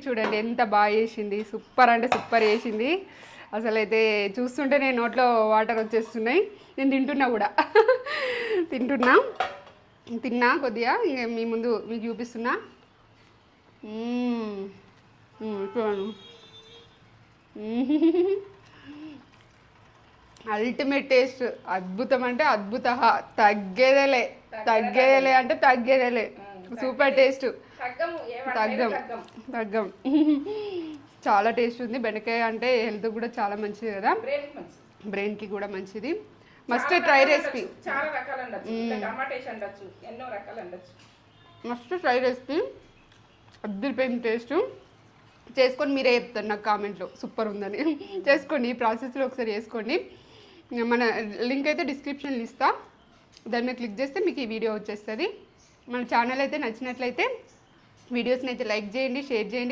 చూడండి ఎంత బాగా చేసింది, సూపర్ అంటే సూపర్ చేసింది. అసలు అయితే చూస్తుంటే నేను నోట్లో వాటర్ వచ్చేస్తున్నాయి. నేను తింటున్నా కూడా తిన్నా కొద్దిగా మీ ముందు మీకు చూపిస్తున్నా. చూడండి అల్టిమేట్ టేస్ట్, అద్భుతం అంటే అద్భుత, తగ్గేదేలే అంటే తగ్గేదేలే. సూపర్ టేస్ట్, తగ్గం చాలా టేస్ట్ ఉంది. బెండకాయ అంటే హెల్త్ కూడా చాలా మంచిది కదా, బ్రెయిన్కి కూడా మంచిది. Must try recipe, must try recipe. అద్దరిపోయిన టేస్ట్. చేసుకొని మీరే చెప్తారు నాకు కామెంట్లో సూపర్ ఉందని. చేసుకోండి, ఈ ప్రాసెస్లో ఒకసారి చేసుకోండి. మన లింక్ అయితే డిస్క్రిప్షన్లో ఇస్తా, దాని మీద క్లిక్ చేస్తే మీకు ఈ వీడియో వచ్చేస్తుంది. మన ఛానల్ అయితే నచ్చినట్లయితే వీడియోస్ని అయితే లైక్ చేయండి, షేర్ చేయండి.